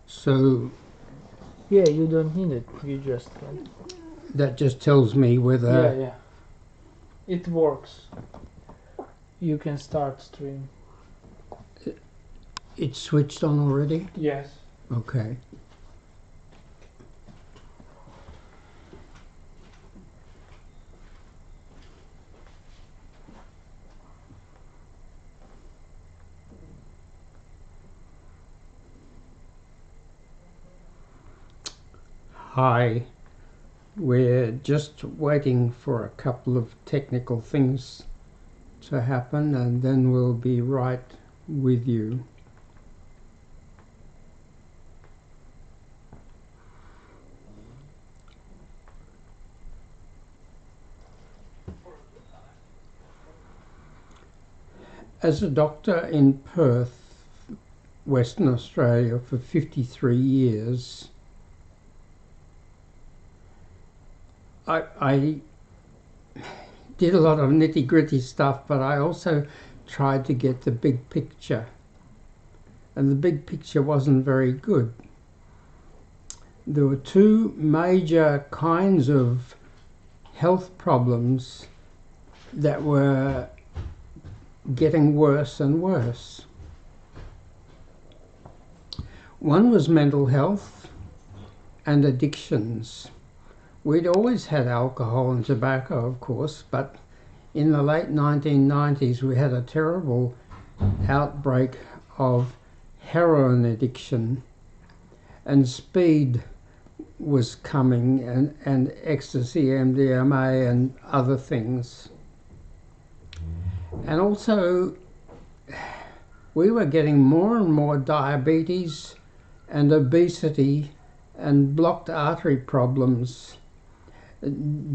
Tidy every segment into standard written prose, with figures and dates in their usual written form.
So Yeah, you don't need it. You just can. that just tells me whether Yeah. It works. You can start stream. it's switched on already. Yes. Okay. Hi. We're just waiting for a couple of technical things to happen, and then we'll be right with you. As a doctor in Perth, Western Australia, for 53 years, I did a lot of nitty-gritty stuff, but I also tried to get the big picture. And the big picture wasn't very good. There were two major kinds of health problems that were getting worse and worse. One was mental health and addictions. We'd always had alcohol and tobacco, of course, but in the late 1990s we had a terrible outbreak of heroin addiction, and speed was coming, and ecstasy, MDMA and other things. And also we were getting more and more diabetes and obesity and blocked artery problems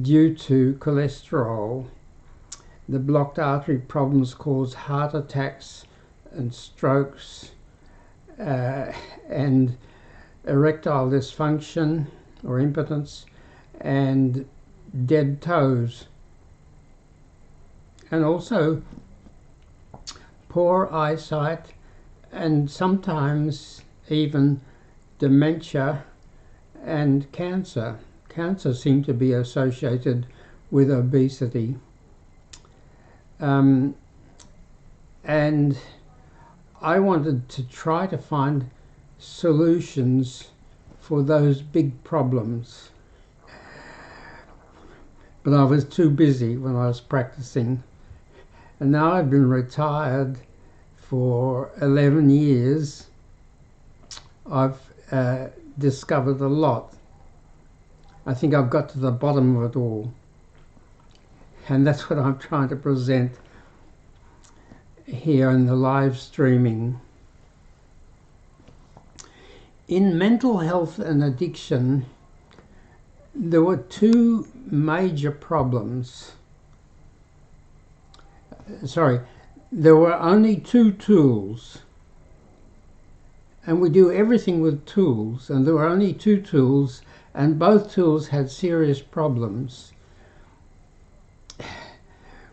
due to cholesterol. The blocked artery problems cause heart attacks and strokes and erectile dysfunction or impotence and dead toes, and also poor eyesight and sometimes even dementia and cancer. Cancer seemed to be associated with obesity. And I wanted to try to find solutions for those big problems. But I was too busy when I was practicing. And now I've been retired for 11 years. I've discovered a lot. I think I've got to the bottom of it all. And that's what I'm trying to present here in the live streaming. In mental health and addiction, there were two major problems. There were only two tools. And we do everything with tools, and there were only two tools, and both tools had serious problems.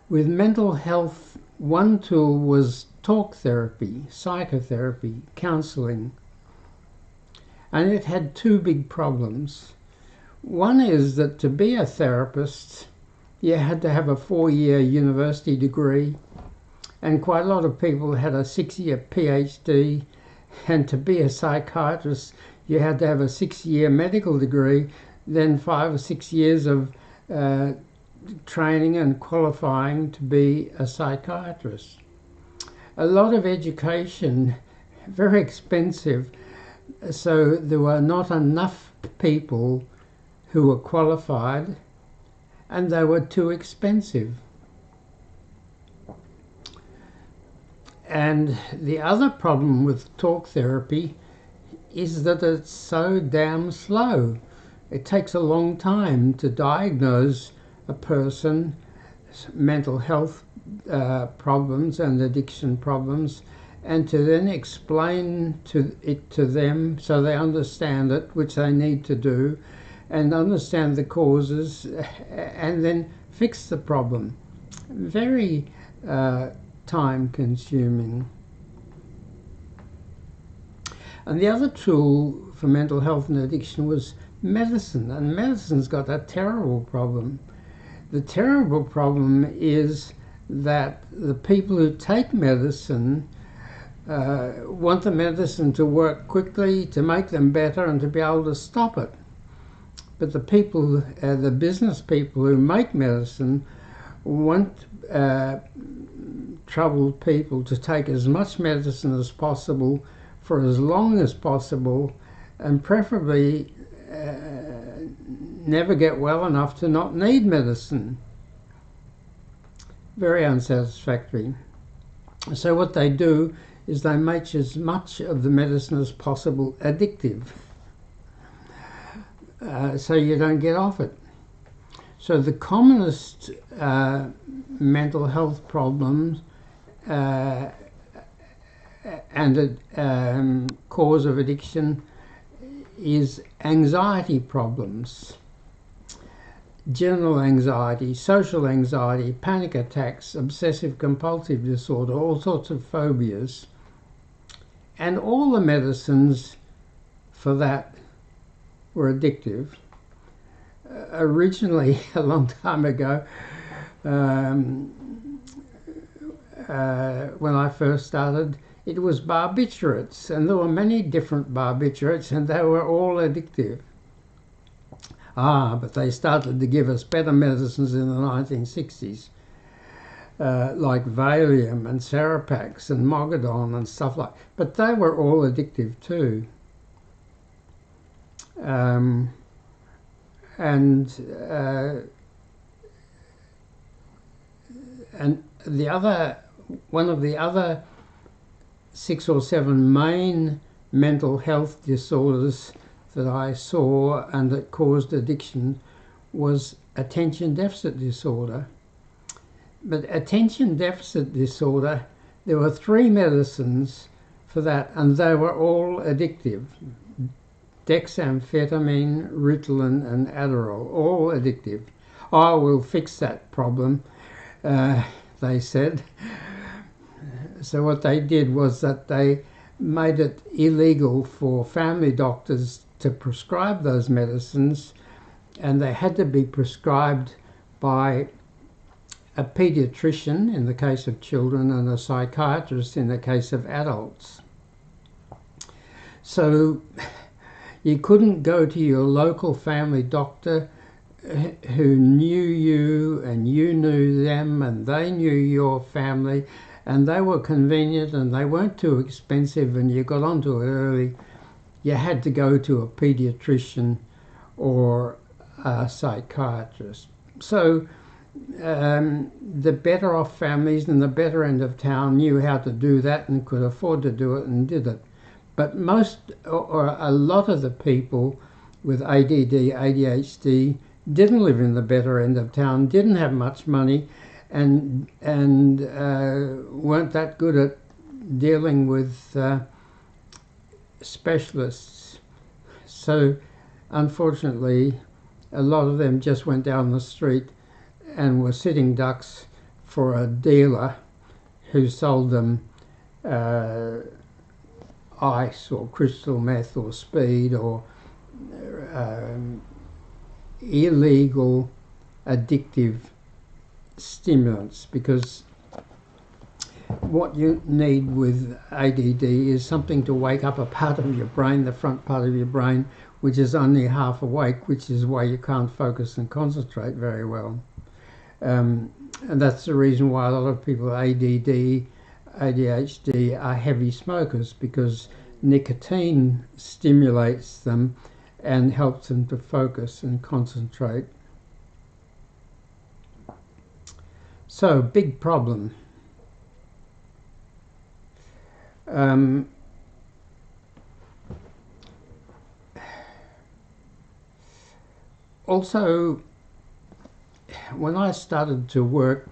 With mental health, one tool was talk therapy, psychotherapy, counseling, and it had two big problems. One is that to be a therapist, you had to have a 4-year university degree, and quite a lot of people had a 6-year PhD, and to be a psychiatrist, you had to have a 6-year medical degree, then 5 or 6 years of training and qualifying to be a psychiatrist. A lot of education, very expensive, so there were not enough people who were qualified, and they were too expensive. And the other problem with talk therapy is that it's so damn slow. It takes a long time to diagnose a person's mental health problems and addiction problems, and to then explain it to them so they understand it, which they need to do, and understand the causes, and then fix the problem. Very time consuming. And the other tool for mental health and addiction was medicine, and medicine's got a terrible problem. The terrible problem is that the people who take medicine want the medicine to work quickly, to make them better, and to be able to stop it. But the people, the business people who make medicine, want troubled people to take as much medicine as possible for as long as possible, and preferably never get well enough to not need medicine. Very unsatisfactory. So what they do is they make as much of the medicine as possible addictive, so you don't get off it. So the commonest mental health problems and cause of addiction is anxiety problems. General anxiety, social anxiety, panic attacks, obsessive compulsive disorder, all sorts of phobias. And all the medicines for that were addictive. Originally, a long time ago, when I first started, it was barbiturates, and there were many different barbiturates, and they were all addictive. But they started to give us better medicines in the 1960s, like Valium and Seropax and Mogadon and stuff like that. But they were all addictive too. And the other, one of the other 6 or 7 main mental health disorders that I saw and that caused addiction was attention deficit disorder. But attention deficit disorder, there were 3 medicines for that, and they were all addictive. Dexamphetamine, Ritalin and Adderall, all addictive. Oh, we'll fix that problem, they said. So what they did was that they made it illegal for family doctors to prescribe those medicines, and they had to be prescribed by a pediatrician in the case of children and a psychiatrist in the case of adults. So you couldn't go to your local family doctor who knew you and you knew them and they knew your family, and they were convenient and they weren't too expensive and you got onto it early. You had to go to a pediatrician or a psychiatrist. So the better off families in the better end of town knew how to do that and could afford to do it and did it. But most, or a lot of the people with ADD, ADHD didn't live in the better end of town, didn't have much money, and weren't that good at dealing with specialists. So unfortunately, a lot of them just went down the street and were sitting ducks for a dealer who sold them ice or crystal meth or speed or illegal addictive stimulants, because what you need with ADD is something to wake up a part of your brain, the front part of your brain, which is only half awake, which is why you can't focus and concentrate very well. And that's the reason why a lot of people with ADD, ADHD are heavy smokers, because nicotine stimulates them and helps them to focus and concentrate. So, big problem. Also, when I started to work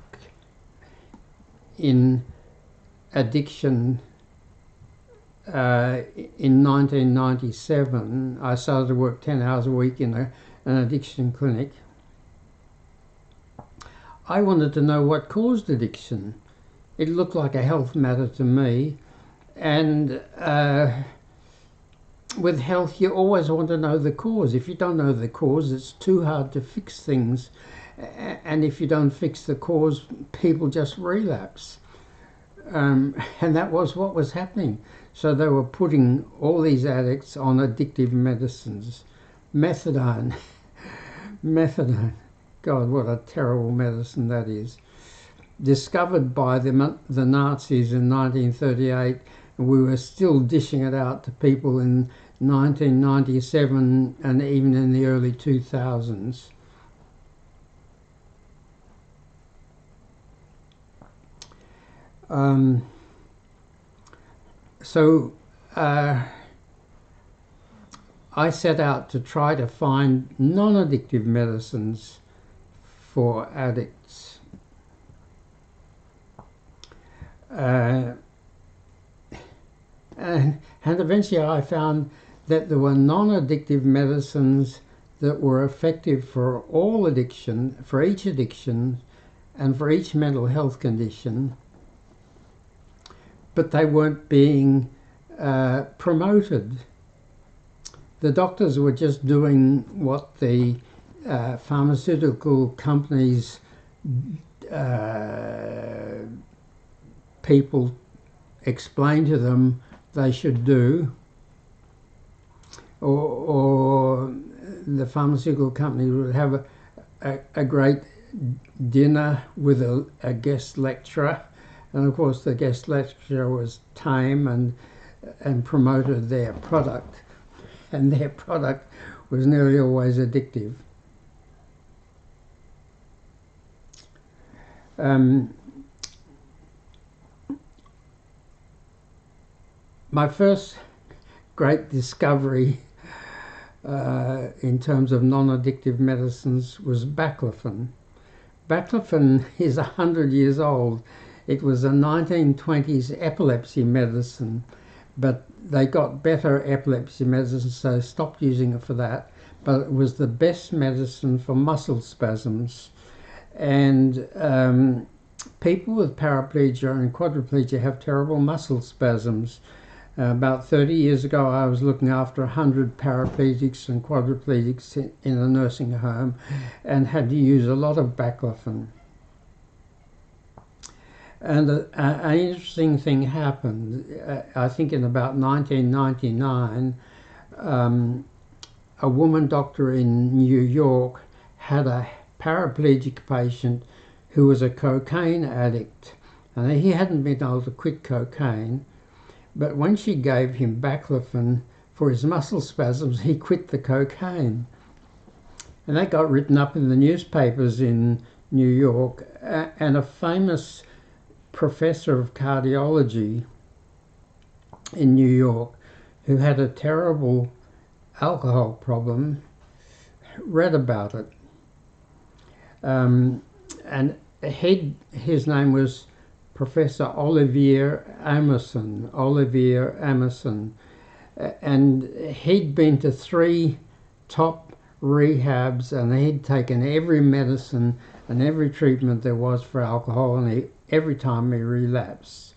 in addiction in 1997, I started to work 10 hours a week in an addiction clinic. I wanted to know what caused addiction. It looked like a health matter to me, and with health, you always want to know the cause. If you don't know the cause, it's too hard to fix things. And if you don't fix the cause, people just relapse. And that was what was happening. So they were putting all these addicts on addictive medicines. Methadone. Methadone. God, what a terrible medicine that is. Discovered by the Nazis in 1938, and we were still dishing it out to people in 1997 and even in the early 2000s. So I set out to try to find non-addictive medicines for addicts. And eventually I found that there were non-addictive medicines that were effective for all addiction, for each addiction and for each mental health condition, but they weren't being promoted. The doctors were just doing what the pharmaceutical companies people explained to them they should do, or the pharmaceutical company would have a great dinner with a guest lecturer, and of course the guest lecturer was tame and promoted their product, and their product was nearly always addictive. My first great discovery in terms of non-addictive medicines was baclofen. Baclofen is 100 years old. It was a 1920s epilepsy medicine, but they got better epilepsy medicine, so stopped using it for that. But it was the best medicine for muscle spasms. And people with paraplegia and quadriplegia have terrible muscle spasms. About 30 years ago, I was looking after 100 paraplegics and quadriplegics in a nursing home and had to use a lot of baclofen. And an interesting thing happened. I think in about 1999, a woman doctor in New York had a paraplegic patient who was a cocaine addict. And he hadn't been able to quit cocaine. But when she gave him baclofen for his muscle spasms, he quit the cocaine. And that got written up in the newspapers in New York. And a famous professor of cardiology in New York, who had a terrible alcohol problem, read about it. And his name was Professor Olivier Amerson, and he'd been to 3 top rehabs, and he'd taken every medicine and every treatment there was for alcohol, and every time he relapsed.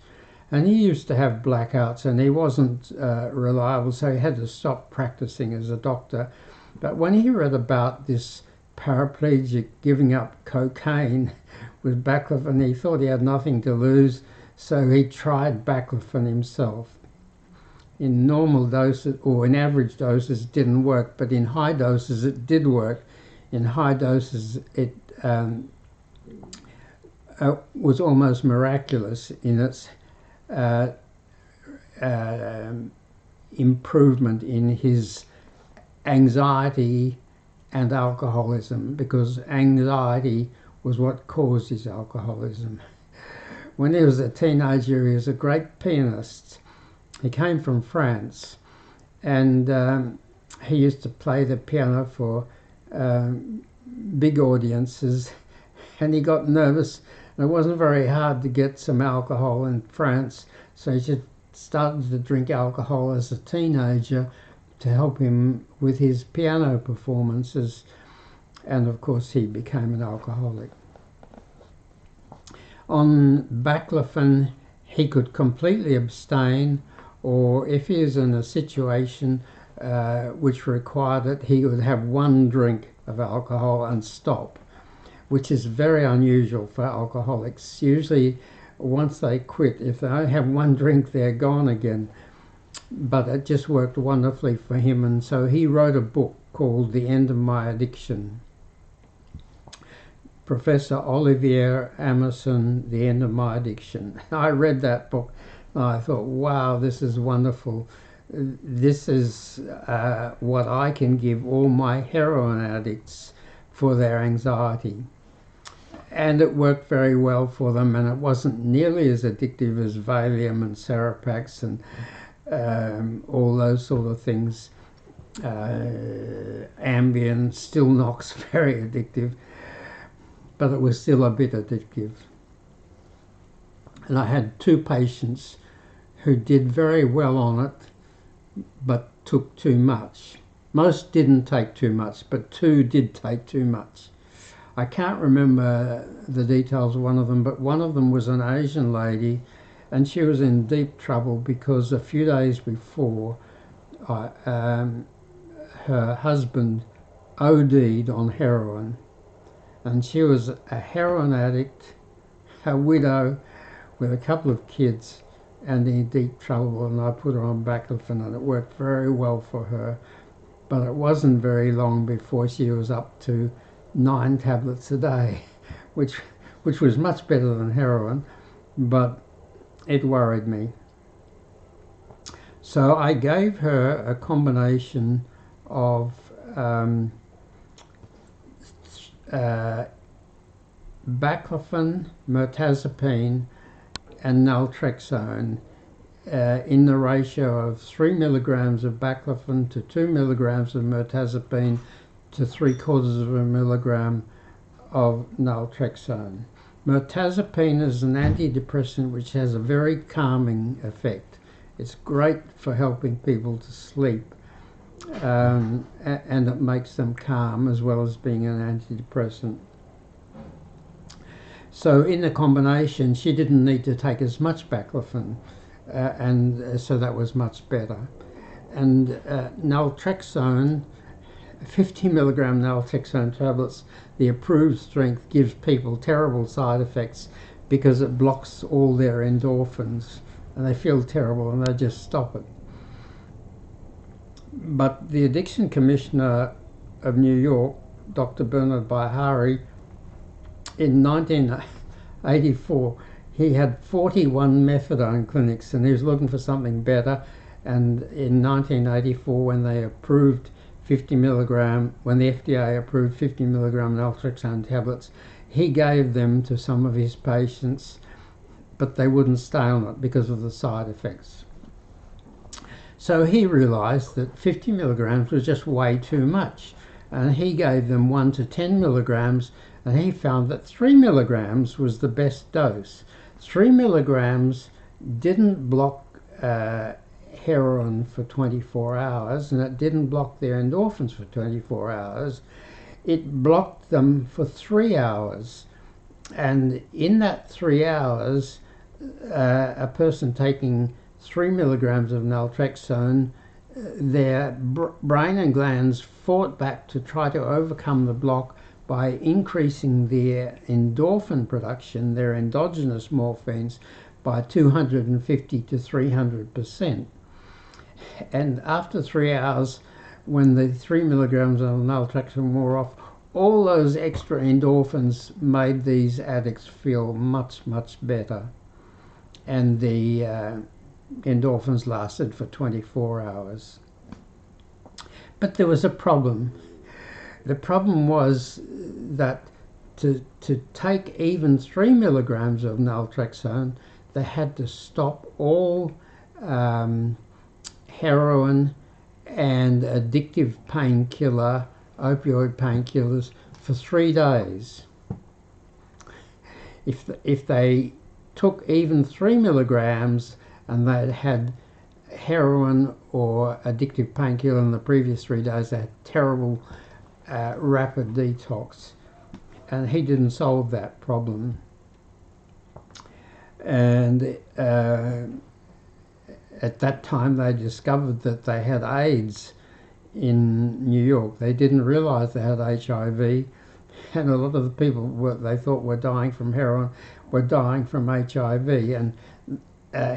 And he used to have blackouts, and he wasn't reliable, so he had to stop practicing as a doctor. But when he read about this paraplegic giving up cocaine with baclofen, he thought he had nothing to lose, so he tried baclofen himself. In normal doses, or in average doses, it didn't work, but in high doses it did work. In high doses it was almost miraculous in its improvement in his anxiety and alcoholism, because anxiety was what caused his alcoholism. When he was a teenager, he was a great pianist. He came from France, and he used to play the piano for big audiences, and he got nervous, and it wasn't very hard to get some alcohol in France, so he just started to drink alcohol as a teenager to help him with his piano performances, and of course he became an alcoholic. On baclofen, he could completely abstain, or if he was in a situation which required that he would have one drink of alcohol and stop, which is very unusual for alcoholics. Usually, once they quit, if they only have one drink, they're gone again. But it just worked wonderfully for him, and so he wrote a book called The End of My Addiction. Professor Olivier Amerson, The End of My Addiction. I read that book and I thought, wow, this is wonderful. This is what I can give all my heroin addicts for their anxiety. And it worked very well for them, and it wasn't nearly as addictive as Valium and Seropax and all those sort of things. Ambien, Stilnox, very addictive, but it was still a bit addictive. And I had 2 patients who did very well on it, but took too much. Most didn't take too much, but 2 did take too much. I can't remember the details of one of them, but one of them was an Asian lady, and she was in deep trouble because a few days before, her husband OD'd on heroin, and she was a heroin addict, a widow with a couple of kids, and in deep trouble, and I put her on baclofen, and it worked very well for her. But it wasn't very long before she was up to 9 tablets a day, which was much better than heroin, but it worried me. So I gave her a combination of baclofen, mirtazapine, and naltrexone in the ratio of 3 milligrams of baclofen to 2 milligrams of mirtazapine to 3/4 of a milligram of naltrexone. Mirtazapine is an antidepressant which has a very calming effect. It's great for helping people to sleep, and it makes them calm as well as being an antidepressant. So in the combination, she didn't need to take as much baclofen, and so that was much better. And naltrexone, 50 milligram naltrexone tablets, the approved strength, gives people terrible side effects because it blocks all their endorphins, and they feel terrible and they just stop it. But the Addiction Commissioner of New York, Dr. Bernard Bihari, in 1984, he had 41 methadone clinics, and he was looking for something better. And in 1984, when they approved 50 milligram, when the FDA approved 50 milligram naltrexone tablets, he gave them to some of his patients, but they wouldn't stay on it because of the side effects. So he realized that 50 milligrams was just way too much, and he gave them 1 to 10 milligrams, and he found that 3 milligrams was the best dose. 3 milligrams didn't block heroin for 24 hours, and it didn't block their endorphins for 24 hours. It blocked them for 3 hours, and in that 3 hours, a person taking 3 milligrams of naltrexone, their brain and glands fought back to try to overcome the block by increasing their endorphin production, their endogenous morphines, by 250 to 300%. And after 3 hours, when the 3 milligrams of naltrexone wore off, all those extra endorphins made these addicts feel much, much better. And the endorphins lasted for 24 hours. But there was a problem. The problem was that to take even 3 milligrams of naltrexone, they had to stop all heroin and addictive painkiller, opioid painkillers, for 3 days. If they took even 3 milligrams and they'd had heroin or addictive painkiller in the previous 3 days, they had terrible rapid detox. And he didn't solve that problem. And at that time they discovered that they had AIDS, in New York. They didn't realise they had HIV, and a lot of the people they thought were dying from heroin were dying from HIV, and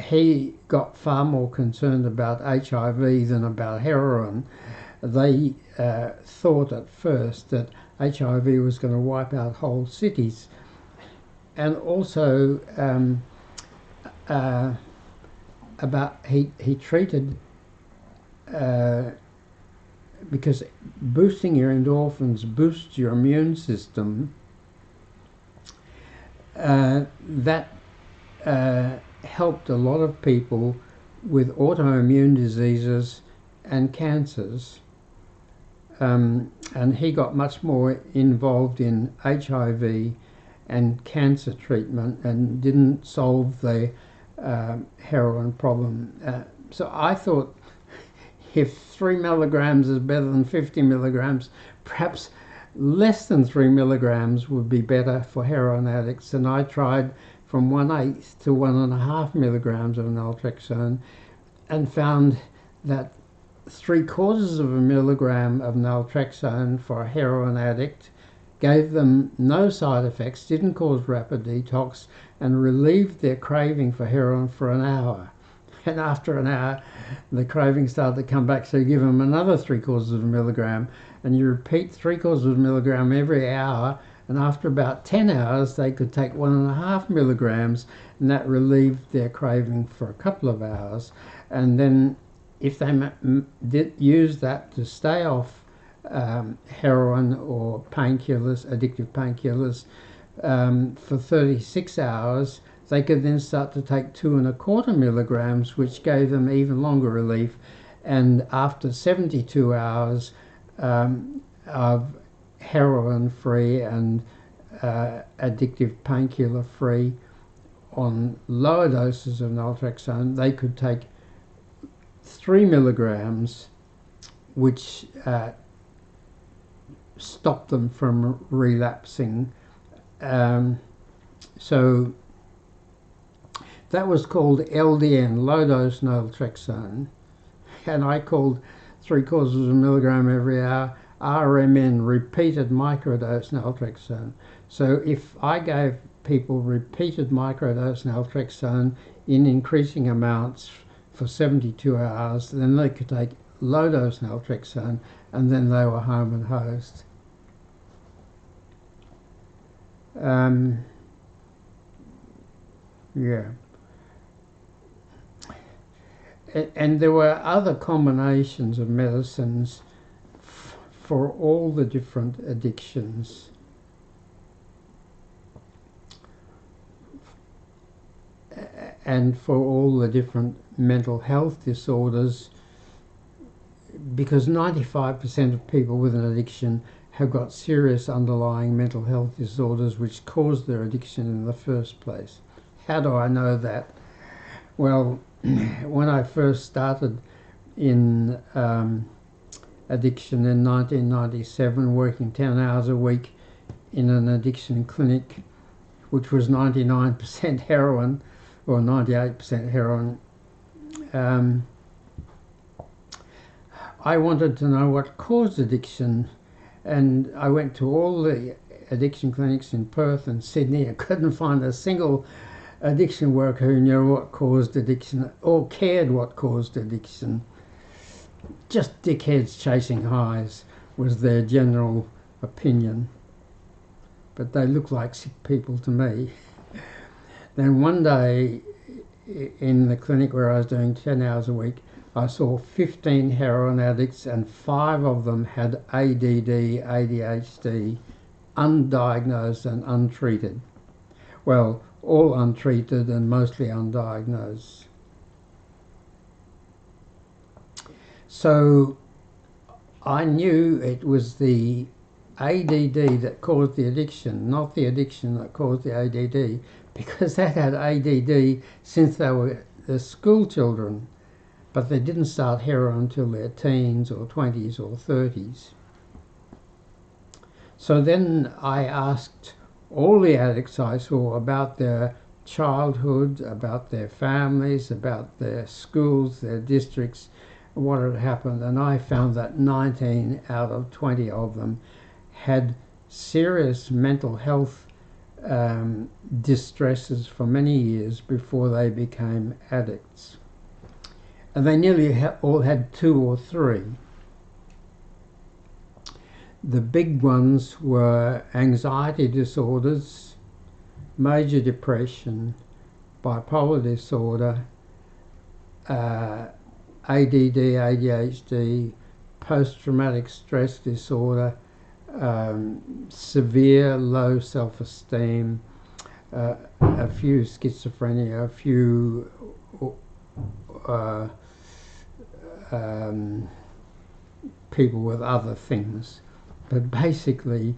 he got far more concerned about HIV than about heroin. They thought at first that HIV was going to wipe out whole cities, and also he treated because boosting your endorphins boosts your immune system. That helped a lot of people with autoimmune diseases and cancers. And he got much more involved in HIV and cancer treatment and didn't solve the heroin problem. So I thought if 3 milligrams is better than 50 milligrams, perhaps less than 3 milligrams would be better for heroin addicts. And I tried from 1/8 to 1.5 milligrams of naltrexone and found that 3/4 of a milligram of naltrexone for a heroin addict gave them no side effects, didn't cause rapid detox, and relieved their craving for heroin for an hour. And after an hour, the craving started to come back, so you give them another 3/4 of a milligram, and you repeat 3/4 of a milligram every hour, and after about 10 hours, they could take 1.5 milligrams, and that relieved their craving for a couple of hours. And then if they did use that to stay off heroin or painkillers, addictive painkillers, for 36 hours, they could then start to take 2.25 milligrams, which gave them even longer relief. And after 72 hours of heroin-free and addictive painkiller-free on lower doses of naltrexone, they could take 3 milligrams, which stopped them from relapsing. So that was called LDN, low dose naltrexone, and I called 3/4 of a milligram every hour RMN, repeated microdose naltrexone. So if I gave people repeated microdose naltrexone in increasing amounts for 72 hours, then they could take low dose naltrexone, and then they were home and hosed. Yeah. And there were other combinations of medicines for all the different addictions. And for all the different mental health disorders, because 95% of people with an addiction have got serious underlying mental health disorders which caused their addiction in the first place. How do I know that? Well, when I first started in addiction in 1997, working 10 hours a week in an addiction clinic, which was 99% heroin or 98% heroin, I wanted to know what caused addiction, and I went to all the addiction clinics in Perth and Sydney and couldn't find a single addiction worker who knew what caused addiction or cared what caused addiction. Just dickheads chasing highs was their general opinion, but they looked like sick people to me. Then one day in the clinic where I was doing 10 hours a week, I saw 15 heroin addicts, and 5 of them had ADD, ADHD, undiagnosed and untreated. Well, all untreated and mostly undiagnosed. So I knew it was the ADD that caused the addiction, not the addiction that caused the ADD, because they had ADD since they were the school children, but they didn't start heroin until their teens or 20s or 30s. So then I asked all the addicts I saw about their childhood, about their families, about their schools, their districts, what had happened, and I found that 19 out of 20 of them had serious mental health distresses for many years before they became addicts. And they nearly all had 2 or 3. The big ones were anxiety disorders, major depression, bipolar disorder, ADD, ADHD, post-traumatic stress disorder, severe low self-esteem, a few schizophrenia, a few people with other things. But basically,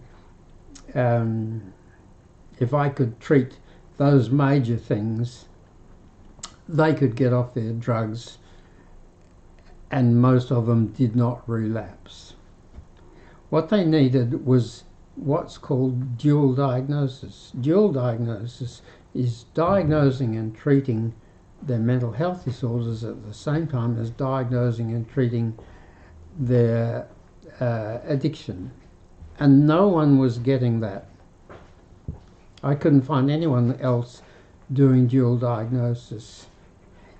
if I could treat those major things, they could get off their drugs, and most of them did not relapse. What they needed was what's called dual diagnosis. Dual diagnosis is diagnosing and treating their mental health disorders at the same time as diagnosing and treating their addiction. And no one was getting that. I couldn't find anyone else doing dual diagnosis.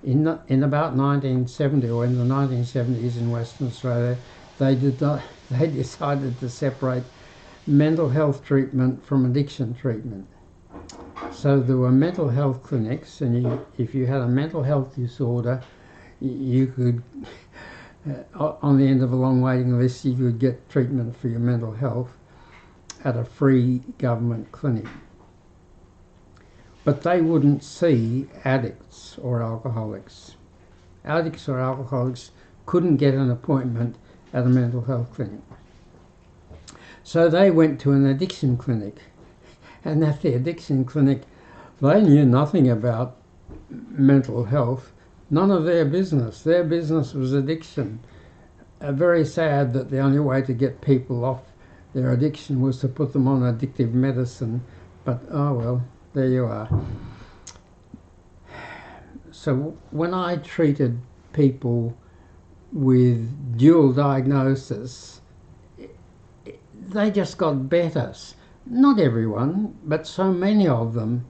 In about 1970, or in the 1970s in Western Australia, they decided to separate mental health treatment from addiction treatment. So there were mental health clinics, and if you had a mental health disorder, you could, on the end of a long waiting list, you could get treatment for your mental health at a free government clinic. But they wouldn't see addicts or alcoholics. Addicts or alcoholics couldn't get an appointment at a mental health clinic. So they went to an addiction clinic. And at the addiction clinic, they knew nothing about mental health. None of their business. Their business was addiction. Very sad that the only way to get people off their addiction was to put them on addictive medicine. But oh well. There you are. So when I treated people with dual diagnosis, they just got better. Not everyone, but so many of them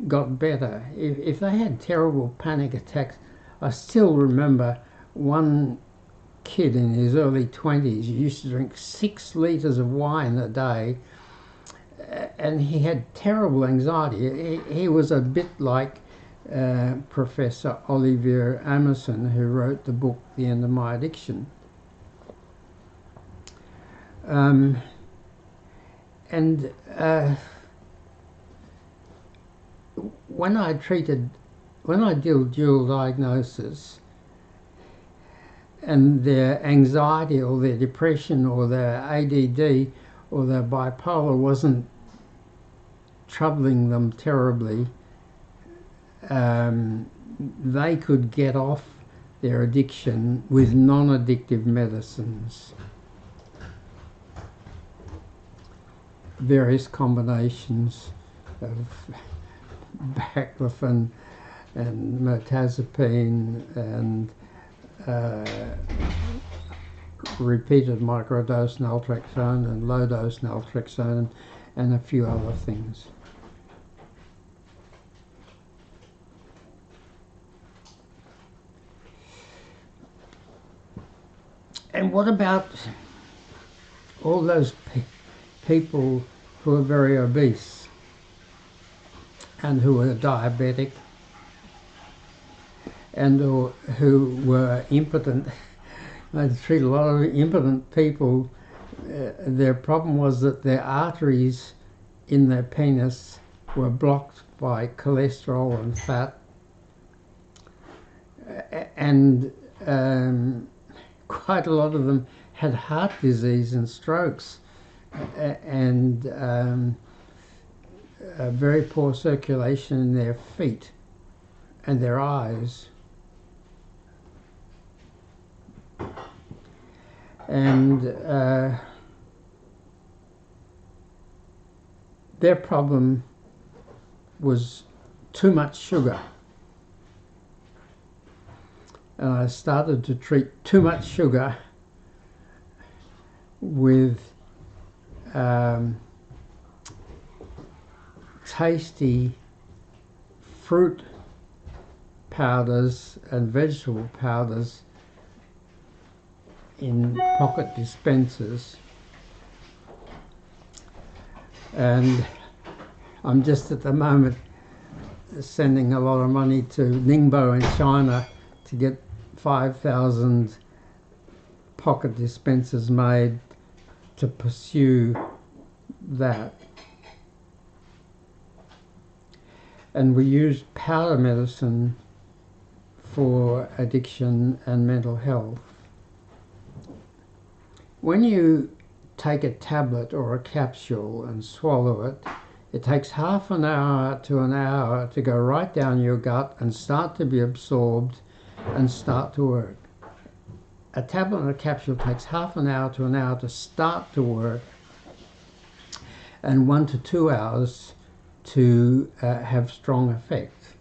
got better. If they had terrible panic attacks, I still remember one kid in his early 20s who used to drink 6 litres of wine a day, and he had terrible anxiety. He was a bit like Professor Olivier Amerson, who wrote the book The End of My Addiction. When I did dual diagnosis, and their anxiety or their depression or their ADD or their bipolar wasn't troubling them terribly, they could get off their addiction with non-addictive medicines. Various combinations of baclofen and mirtazapine and repeated microdose naltrexone and low-dose naltrexone and a few other things. And what about all those people who are very obese and who are diabetic and who were impotent? I treat a lot of impotent people. Their problem was that their arteries in their penis were blocked by cholesterol and fat, and quite a lot of them had heart disease and strokes, and very poor circulation in their feet and their eyes. And their problem was too much sugar. and I started to treat too much sugar with tasty fruit powders and vegetable powders in pocket dispensers, and I'm just at the moment sending a lot of money to Ningbo in China to get 5,000 pocket dispensers made to pursue that. And we use powder medicine for addiction and mental health. When you take a tablet or a capsule and swallow it, it takes half an hour to an hour to go right down your gut and start to be absorbed and start to work. A tablet or a capsule takes half an hour to an hour to start to work, and 1 to 2 hours to have strong effect.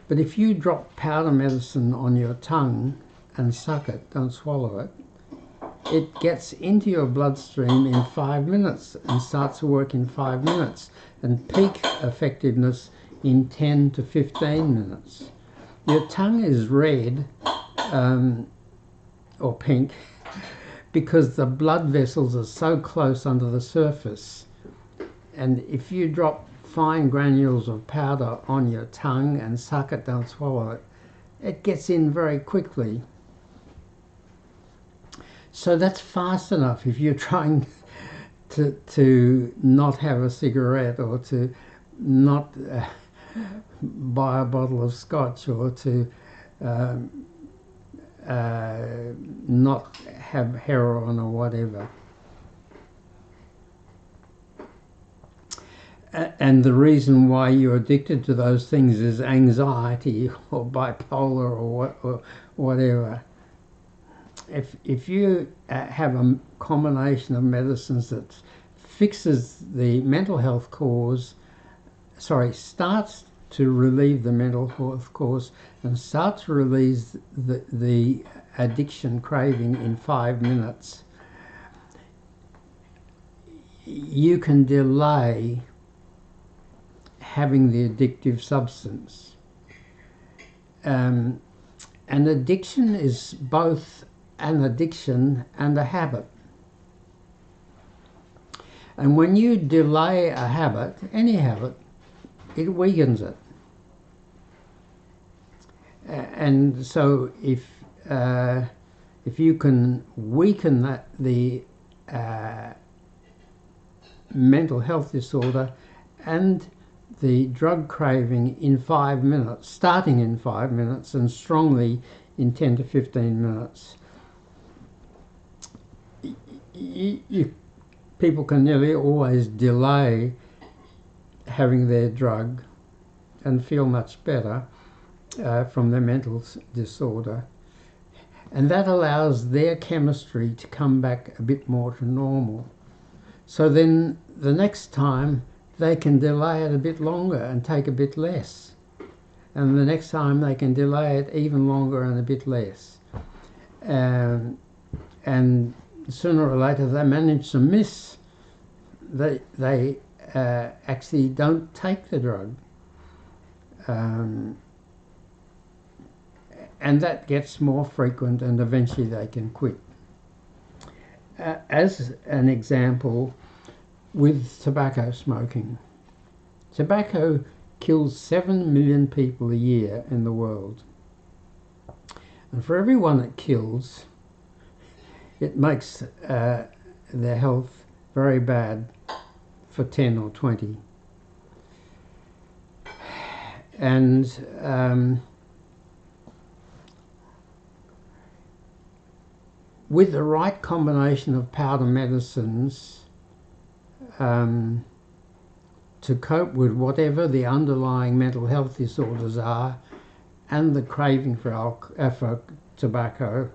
But if you drop powder medicine on your tongue and suck it, don't swallow it, it gets into your bloodstream in 5 minutes and starts to work in 5 minutes, and peak effectiveness in 10 to 15 minutes. Your tongue is red or pink because the blood vessels are so close under the surface, and if you drop fine granules of powder on your tongue and suck it, don't swallow it, it gets in very quickly. So that's fast enough if you're trying to not have a cigarette, or to not buy a bottle of scotch, or to not have heroin or whatever. And the reason why you're addicted to those things is anxiety or bipolar or whatever. If you have a combination of medicines that fixes the mental health cause, starts to relieve the mental health cause and starts to release the addiction craving in 5 minutes, you can delay having the addictive substance. And addiction is both an addiction and a habit. And when you delay a habit, any habit, it weakens it. And so if you can weaken the mental health disorder and the drug craving in 5 minutes, starting in 5 minutes and strongly in 10 to 15 minutes, people can nearly always delay having their drug and feel much better from their mental disorder. And that allows their chemistry to come back a bit more to normal. So then the next time they can delay it a bit longer and take a bit less. And the next time they can delay it even longer and a bit less. And sooner or later they manage to miss. They actually don't take the drug. And that gets more frequent, and eventually they can quit. As an example, with tobacco smoking. Tobacco kills 7 million people a year in the world. And for every one it kills, it makes their health very bad for 10 or 20. And with the right combination of powder medicines to cope with whatever the underlying mental health disorders are and the craving for tobacco,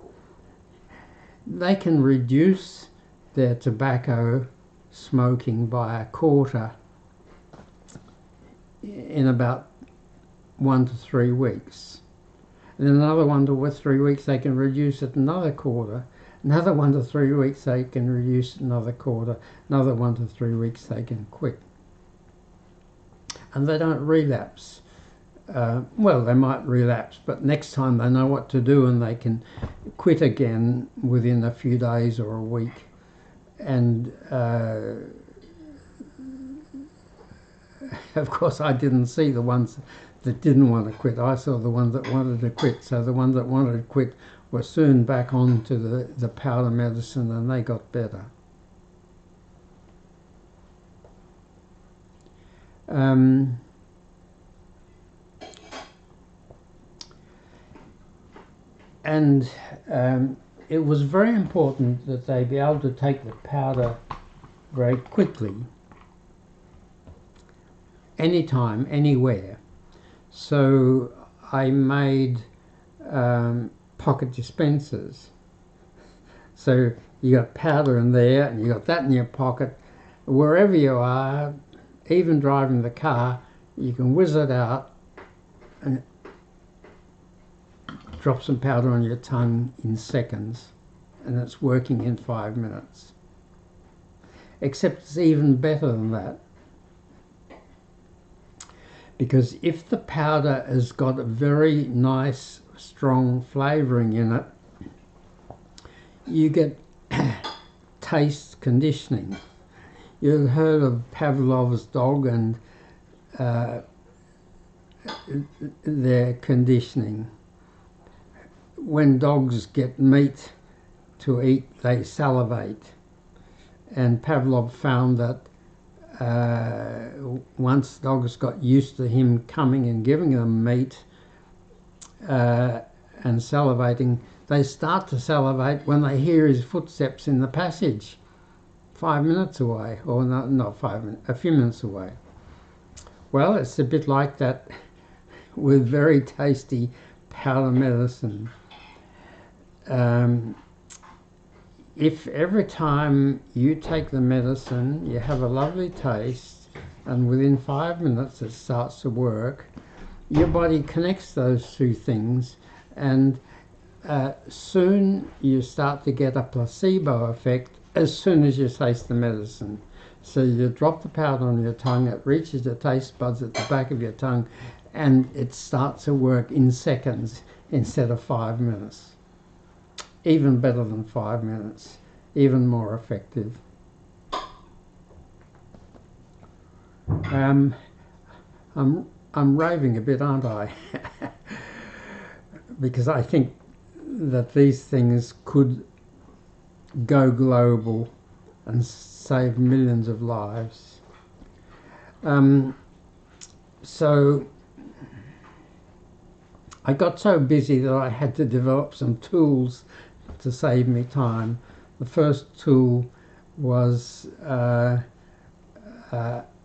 they can reduce their tobacco smoking by a quarter in about 1 to 3 weeks. And then another 1 to 3 weeks they can reduce it another quarter. Another 1 to 3 weeks they can reduce it another quarter. Another 1 to 3 weeks they can quit. And they don't relapse. Well, they might relapse, but next time they know what to do and they can quit again within a few days or a week. And of course I didn't see the ones that didn't want to quit. I saw the ones that wanted to quit. So the ones that wanted to quit were soon back on to the powder medicine, and they got better. It was very important that they be able to take the powder very quickly, anytime, anywhere. So I made pocket dispensers. So you got powder in there and you got that in your pocket. Wherever you are, even driving the car, you can whiz it out and drop some powder on your tongue in seconds, and it's working in 5 minutes. Except it's even better than that, because if the powder has got a very nice strong flavouring in it, you get taste conditioning. You've heard of Pavlov's dog and their conditioning. When dogs get meat to eat, they salivate. And Pavlov found that once dogs got used to him coming and giving them meat and salivating, they start to salivate when they hear his footsteps in the passage 5 minutes away, or not 5 minutes, a few minutes away. Well, it's a bit like that with very tasty powder medicine. If every time you take the medicine you have a lovely taste, and within 5 minutes it starts to work, your body connects those two things, and soon you start to get a placebo effect as soon as you taste the medicine. So you drop the powder on your tongue, it reaches the taste buds at the back of your tongue, and it starts to work in seconds instead of 5 minutes. Even better than 5 minutes, even more effective. I'm raving a bit, aren't I? Because I think that these things could go global and save millions of lives. So I got so busy that I had to develop some tools to save me time. The first tool was a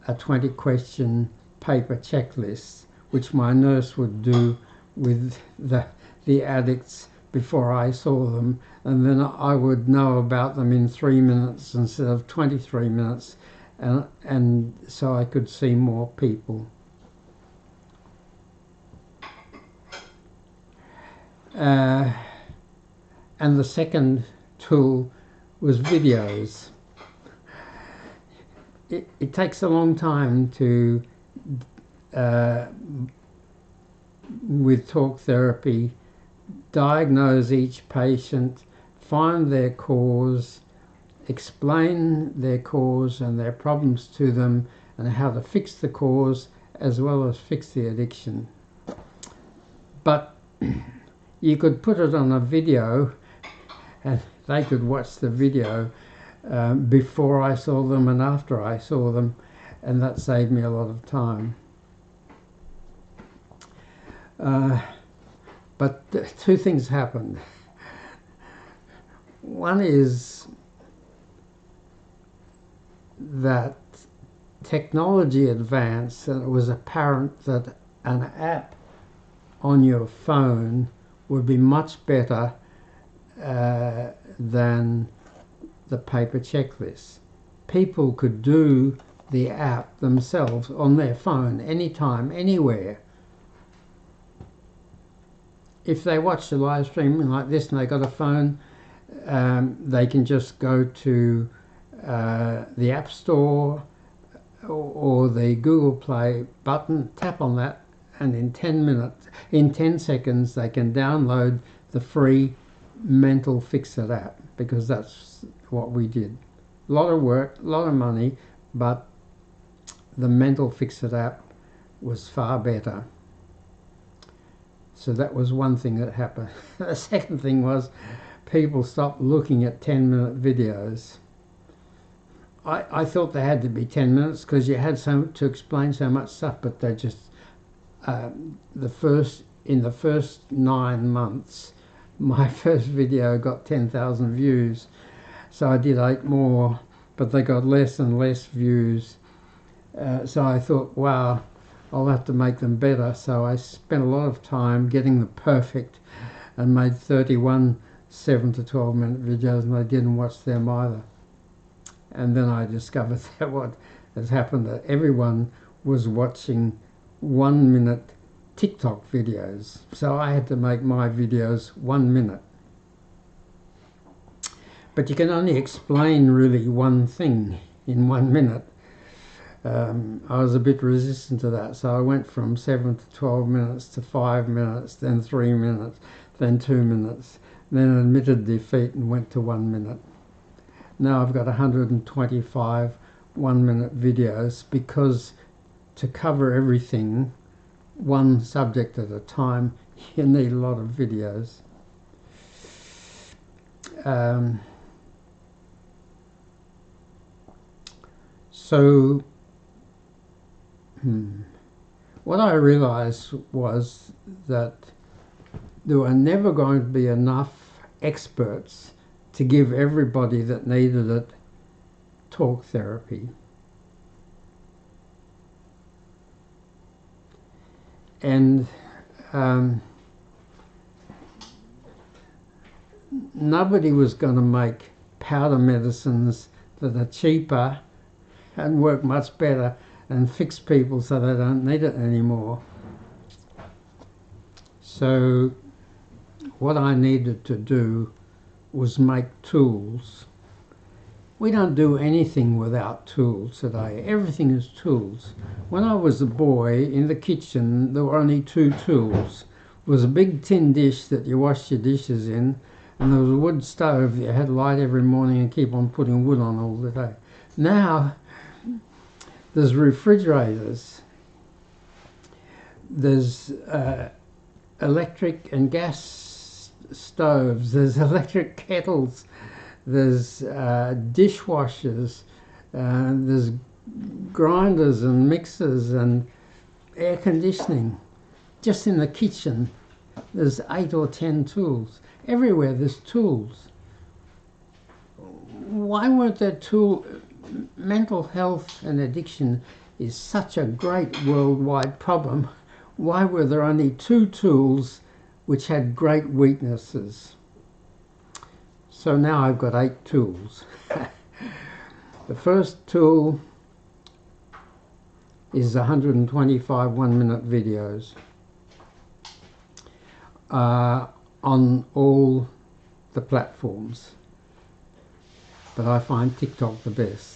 20-question paper checklist, which my nurse would do with the addicts before I saw them, and then I would know about them in 3 minutes instead of 23 minutes, and so I could see more people. And the second tool was videos. It takes a long time to, with talk therapy, diagnose each patient, find their cause, explain their cause and their problems to them, and how to fix the cause as well as fix the addiction. But you could put it on a video and they could watch the video before I saw them and after I saw them, and that saved me a lot of time. But two things happened. One is that technology advanced, and it was apparent that an app on your phone would be much better than the paper checklist. People could do the app themselves on their phone anytime, anywhere. if they watch the live stream like this and they got a phone, they can just go to the App Store or the Google Play button, tap on that, and in 10 seconds they can download the free Mental Fix It app, because that's what we did. A lot of work, a lot of money, but the Mental Fix It app was far better. So that was one thing that happened. The second thing was people stopped looking at 10-minute videos. I thought they had to be 10 minutes because you had to explain so much stuff, but they just in the first 9 months, my first video got 10,000 views. So I did 8 more, but they got less and less views. So I thought, wow, I'll have to make them better. So I spent a lot of time getting them perfect and made 31 7 to 12 minute videos, and I didn't watch them either. And then I discovered that what has happened, that everyone was watching 1 minute TikTok videos. So I had to make my videos 1 minute. But you can only explain really one thing in 1 minute. I was a bit resistant to that, so I went from 7 to 12 minutes to 5 minutes, then 3 minutes, then 2 minutes, then admitted defeat and went to 1 minute. Now I've got 125 1-minute videos, because to cover everything, one subject at a time, you need a lot of videos. What I realized was that there were never going to be enough experts to give everybody that needed it talk therapy. And nobody was going to make powder medicines that are cheaper and work much better and fix people so they don't need it anymore. So what I needed to do was make tools. We don't do anything without tools today. Everything is tools. When I was a boy, in the kitchen there were only 2 tools. There was a big tin dish that you washed your dishes in, and there was a wood stove that you had to light every morning and keep on putting wood on all the day. Now there's refrigerators, there's electric and gas stoves, there's electric kettles, there's dishwashers, there's grinders and mixers and air conditioning. Just in the kitchen there's 8 or 10 tools. Everywhere there's tools. Why weren't there tools? Mental health and addiction is such a great worldwide problem. Why were there only 2 tools which had great weaknesses? So now I've got 8 tools. The first tool is 125 1-minute videos on all the platforms, but I find TikTok the best.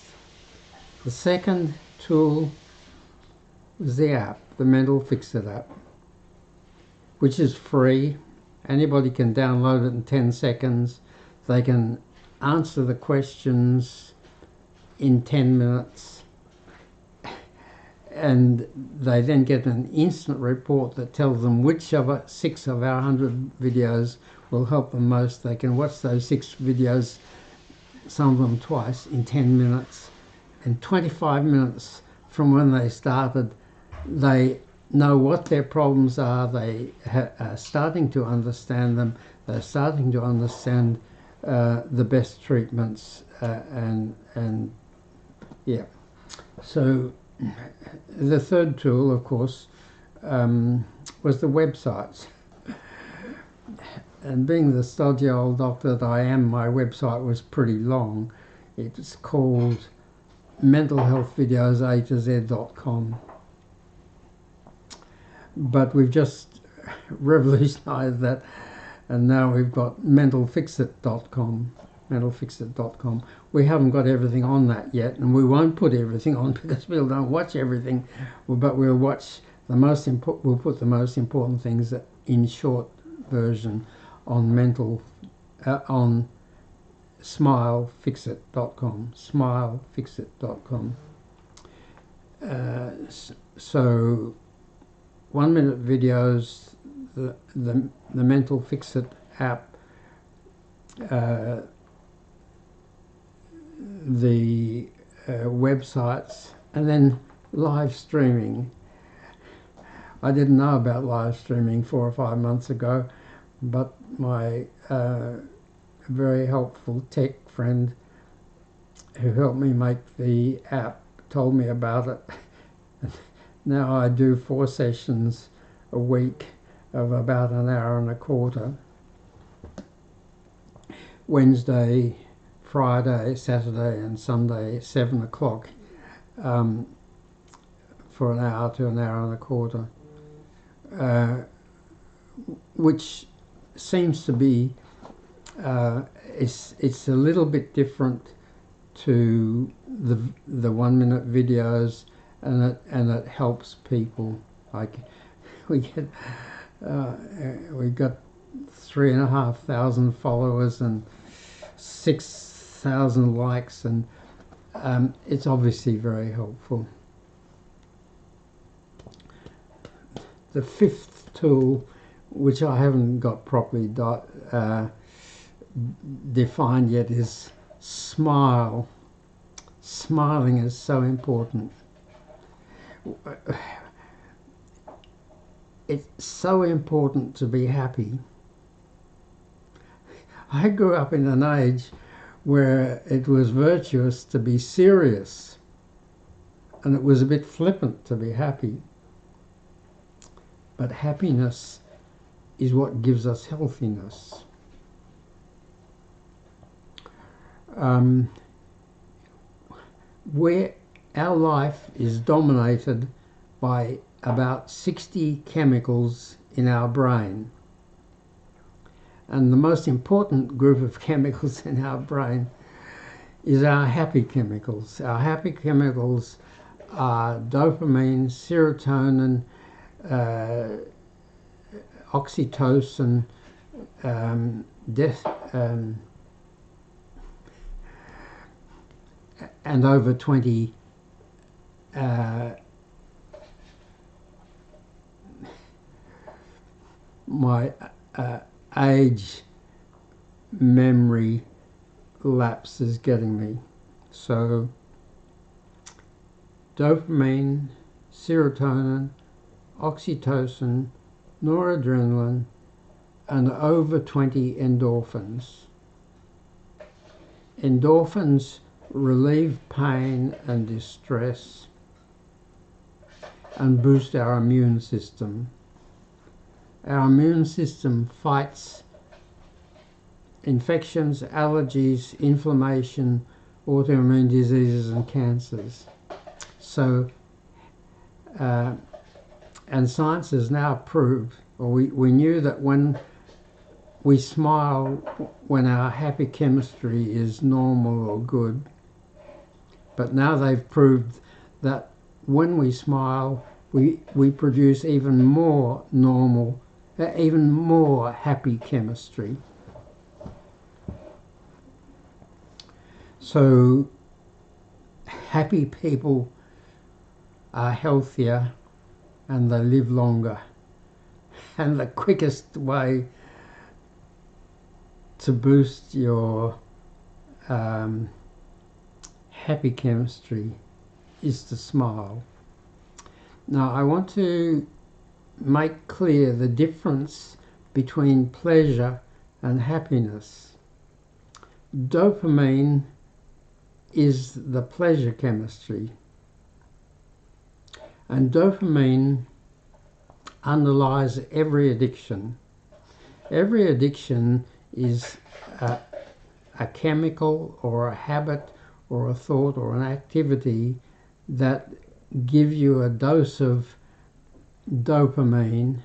The second tool is the app, the Mental Fix It app, which is free. Anybody can download it in 10 seconds. They can answer the questions in 10 minutes, and they then get an instant report that tells them which of 6 of our 100 videos will help them most. They can watch those 6 videos, some of them twice, in 10 minutes. And 25 minutes from when they started, they know what their problems are, they are starting to understand them, they're starting to understand the best treatments, and yeah. So the third tool, of course, was the websites. And being the stodgy old doctor that I am, my website was pretty long. It's called mentalhealthvideos A to Z.com. But we've just revolutionised that, and now we've got mentalfixit.com. Mentalfixit.com. We haven't got everything on that yet, and we won't put everything on because people don't watch everything. But we'll watch the most important. We'll put the most important things in short version on on smilefixit.com. Smilefixit.com. So 1 minute videos, the Mental Fixit app, the websites, and then live streaming. I didn't know about live streaming 4 or 5 months ago, but my very helpful tech friend who helped me make the app told me about it. Now I do 4 sessions a week of about an hour and a quarter. Wednesday, Friday, Saturday and Sunday, 7 o'clock, for an hour to an hour and a quarter, which seems to be, it's a little bit different to the 1 minute videos, and it helps people. Like we got 3,500 followers and 6,000 likes, and it's obviously very helpful. The 5th tool, which I haven't got properly defined yet, is smile. Smiling is so important. It's so important to be happy. I grew up in an age where it was virtuous to be serious, and it was a bit flippant to be happy. But happiness is what gives us healthiness. Where our life is dominated by about 60 chemicals in our brain. And the most important group of chemicals in our brain is our happy chemicals. Our happy chemicals are dopamine, serotonin, oxytocin, and over 20 my age memory lapse is getting me. So dopamine, serotonin, oxytocin, noradrenaline, and over 20 endorphins. Endorphins relieve pain and distress and boost our immune system. Our immune system fights infections, allergies, inflammation, autoimmune diseases and cancers. So, and science has now proved, or we knew that when we smile, when our happy chemistry is normal or good, but now they've proved that when we smile, we produce even more normal, even more happy chemistry. So happy people are healthier and they live longer. And the quickest way to boost your happy chemistry is to smile. Now I want to make clear the difference between pleasure and happiness. Dopamine is the pleasure chemistry, and dopamine underlies every addiction. Every addiction is a chemical or a habit or a thought or an activity that give you a dose of dopamine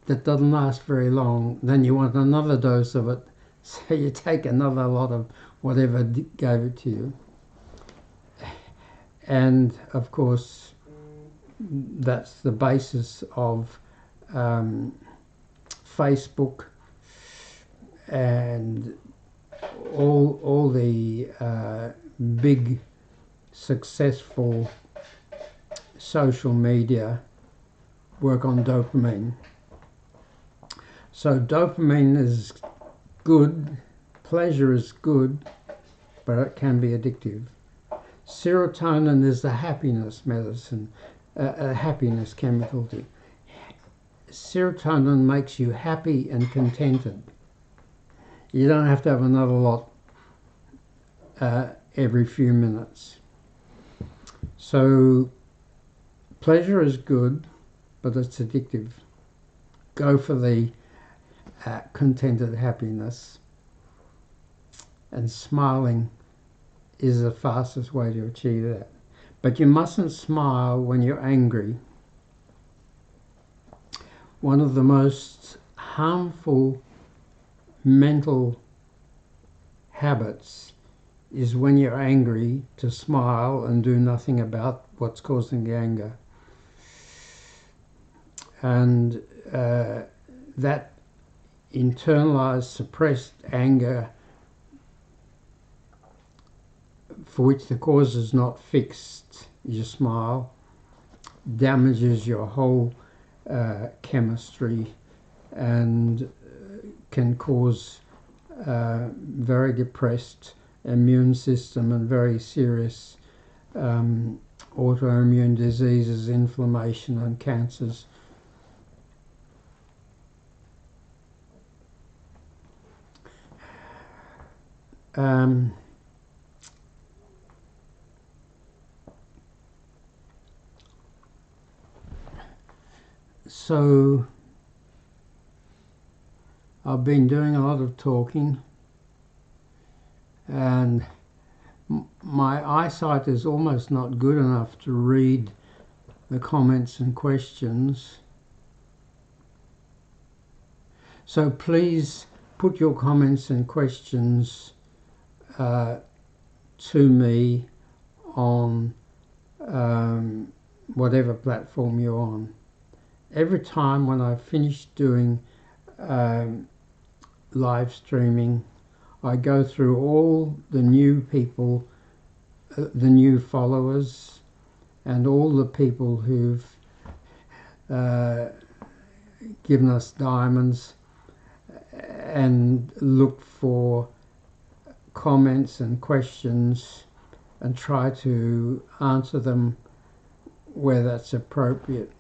that doesn't last very long, then you want another dose of it, so you take another lot of whatever gave it to you. And of course, that's the basis of Facebook and all the big successful social media work on dopamine. So dopamine is good, pleasure is good, but it can be addictive. Serotonin is the happiness medicine, a happiness chemical. Serotonin makes you happy and contented. You don't have to have another lot every few minutes. So pleasure is good, but it's addictive. Go for the contented happiness, and smiling is the fastest way to achieve that. But you mustn't smile when you're angry. One of the most harmful mental habits is when you're angry to smile and do nothing about what's causing the anger. And that internalized, suppressed anger for which the cause is not fixed, you smile, damages your whole chemistry and can cause very depressed immune system and very serious autoimmune diseases, inflammation and cancers. So I've been doing a lot of talking, and my eyesight is almost not good enough to read the comments and questions. So please put your comments and questions to me on whatever platform you're on. Every time when I finish doing live streaming, I go through all the new people, the new followers, and all the people who've given us diamonds, and look for comments and questions and try to answer them where that's appropriate.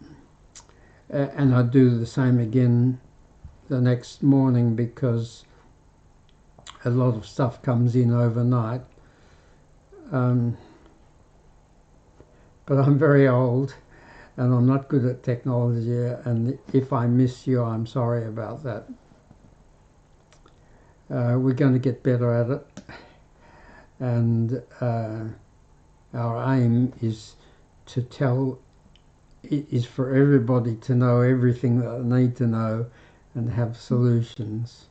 And I do the same again the next morning, because a lot of stuff comes in overnight. But I'm very old and I'm not good at technology, and if I miss you, I'm sorry about that. We're going to get better at it, and our aim is for everybody to know everything that they need to know and have solutions.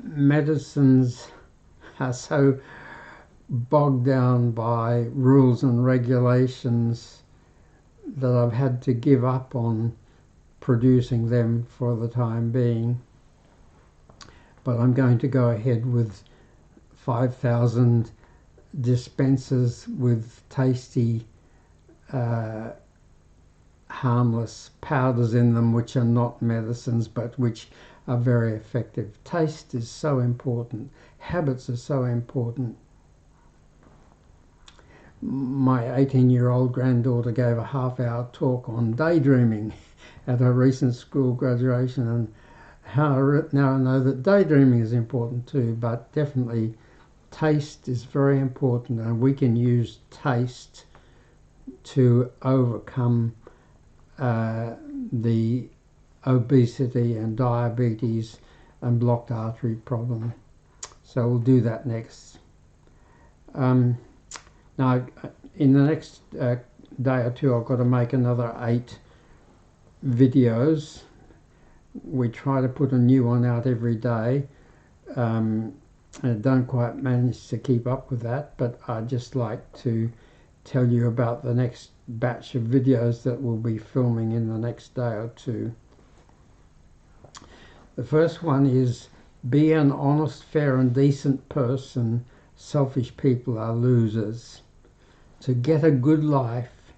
Medicines are so bogged down by rules and regulations that I've had to give up on producing them for the time being. But I'm going to go ahead with 5,000 dispensers with tasty, harmless powders in them, which are not medicines but which are very effective. Taste is so important. Habits are so important. My 18-year-old granddaughter gave a half-hour talk on daydreaming at her recent school graduation, and now I know that daydreaming is important too, but definitely taste is very important, and we can use taste to overcome the obesity and diabetes and blocked artery problem. So we'll do that next. Now, in the next day or two I've got to make another 8 videos. We try to put a new one out every day. I don't quite manage to keep up with that, but I'd just like to tell you about the next batch of videos that we'll be filming in the next day or two. The first one is be an honest, fair and decent person. Selfish people are losers. To get a good life,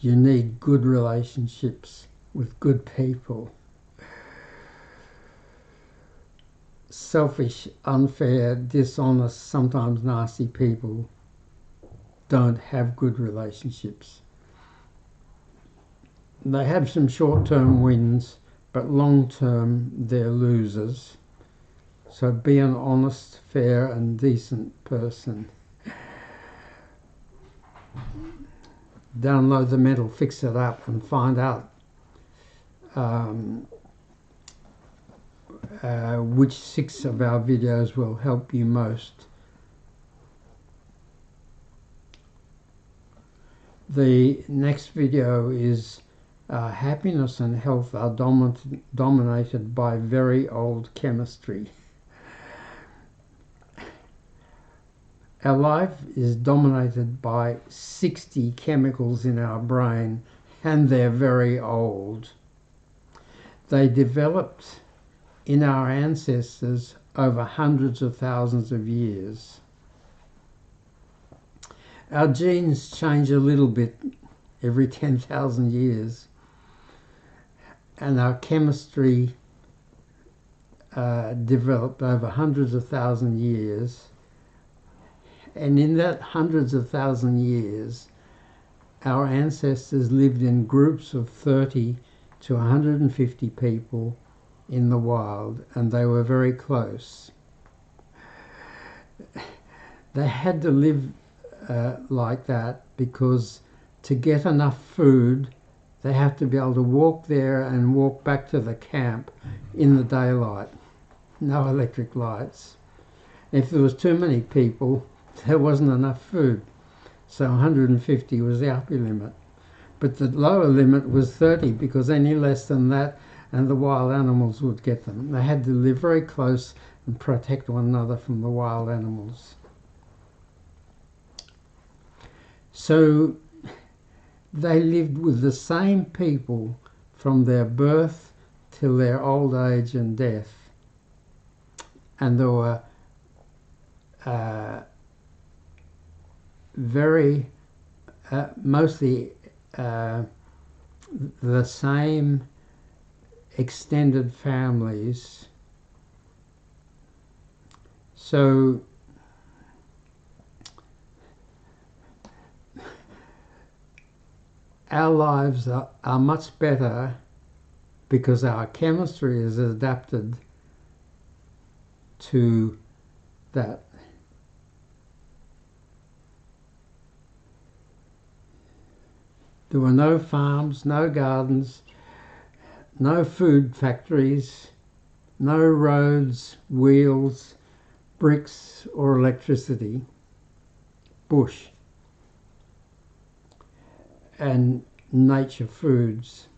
you need good relationships with good people. Selfish, unfair, dishonest, sometimes nasty people don't have good relationships. They have some short-term wins, but long-term they're losers. So be an honest, fair and decent person. Download the Mental Fix It app and find out which 6 of our videos will help you most. The next video is happiness and health are dominated by very old chemistry. Our life is dominated by 60 chemicals in our brain, and they're very old. They developed in our ancestors over hundreds of thousands of years. Our genes change a little bit every 10,000 years, and our chemistry developed over hundreds of thousand years. And in that hundreds of thousand years, our ancestors lived in groups of 30 to 150 people in the wild, and they were very close. They had to live like that because to get enough food, they have to be able to walk there and walk back to the camp in the daylight. No electric lights. If there was too many people, there wasn't enough food. So 150 was the upper limit. But the lower limit was 30, because any less than that and the wild animals would get them. They had to live very close and protect one another from the wild animals. So they lived with the same people from their birth till their old age and death. And there were mostly the same extended families. So our lives are much better because our chemistry is adapted to that. There were no farms, no gardens, no food factories, no roads, wheels, bricks or electricity. Bush and nature foods.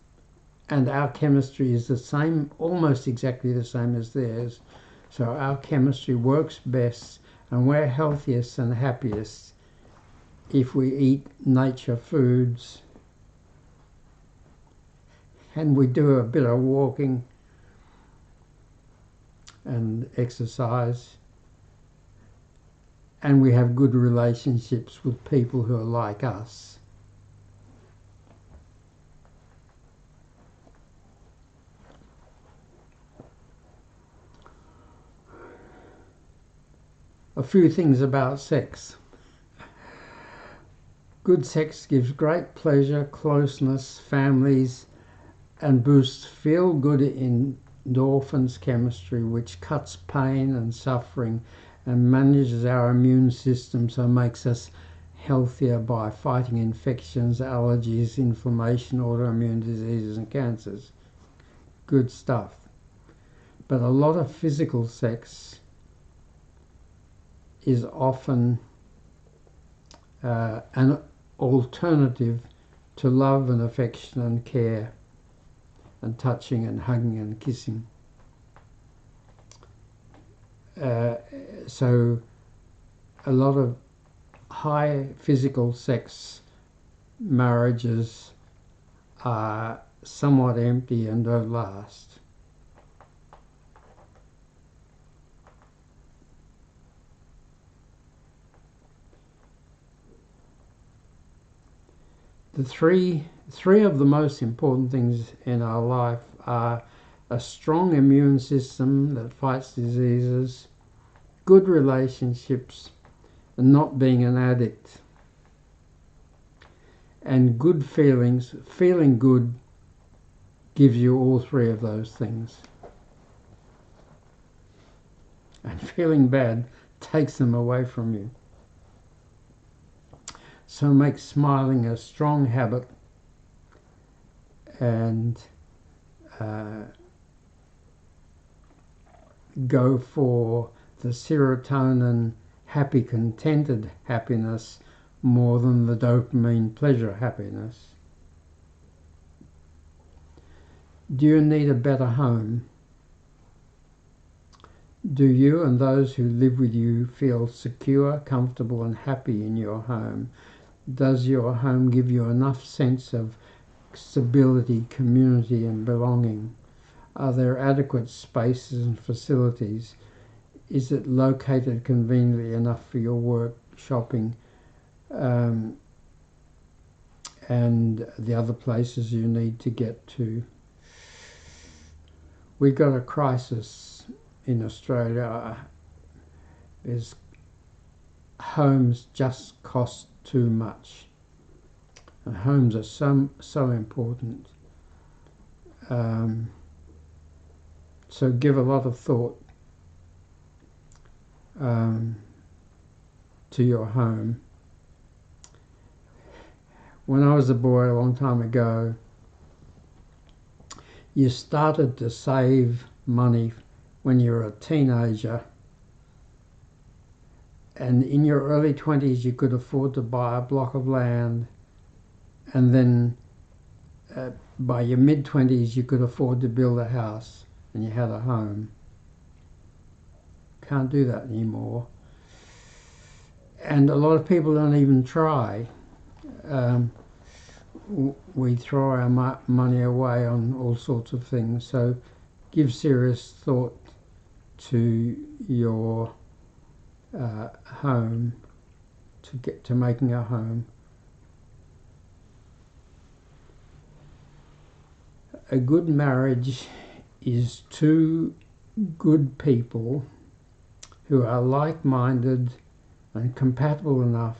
And our chemistry is the same, almost exactly the same as theirs. So our chemistry works best and we're healthiest and happiest if we eat nature foods and we do a bit of walking and exercise, and we have good relationships with people who are like us. A few things about sex. Good sex gives great pleasure, closeness, families, and boosts feel-good endorphins chemistry, which cuts pain and suffering and manages our immune system, so makes us healthier by fighting infections, allergies, inflammation, autoimmune diseases and cancers. Good stuff. But a lot of physical sex is often alternative to love and affection and care and touching and hugging and kissing. So a lot of high physical sex marriages are somewhat empty and don't last. The three of the most important things in our life are a strong immune system that fights diseases, good relationships, and not being an addict, and good feelings. Feeling good gives you all three of those things, and feeling bad takes them away from you. So make smiling a strong habit, and go for the serotonin happy, contented happiness more than the dopamine pleasure happiness. Do you need a better home? Do you and those who live with you feel secure, comfortable and happy in your home? Does your home give you enough sense of stability, community and belonging? Are there adequate spaces and facilities? Is it located conveniently enough for your work, shopping, and the other places you need to get to? We've got a crisis in Australia. Is homes just cost too much, and homes are so important. So give a lot of thought to your home. When I was a boy a long time ago, you started to save money when you were a teenager, and in your early 20s you could afford to buy a block of land, and then by your mid-20s you could afford to build a house and you had a home. Can't do that anymore, and a lot of people don't even try. We throw our money away on all sorts of things, so give serious thought to your home, to get to making a home. A good marriage is two good people who are like-minded and compatible enough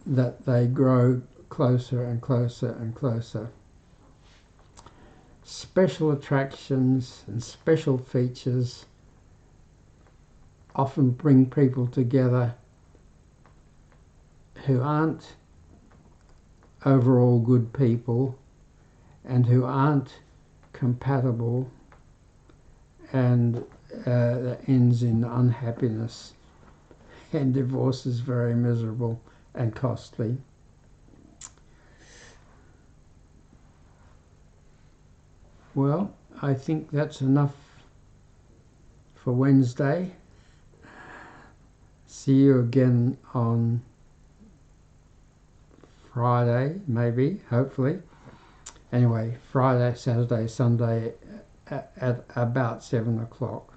that they grow closer and closer and closer. Special attractions and special features often bring people together who aren't overall good people and who aren't compatible, and that ends in unhappiness, and divorce is very miserable and costly. Well, I think that's enough for Wednesday. See you again on Friday, maybe, hopefully. Anyway, Friday, Saturday, Sunday at about 7 o'clock.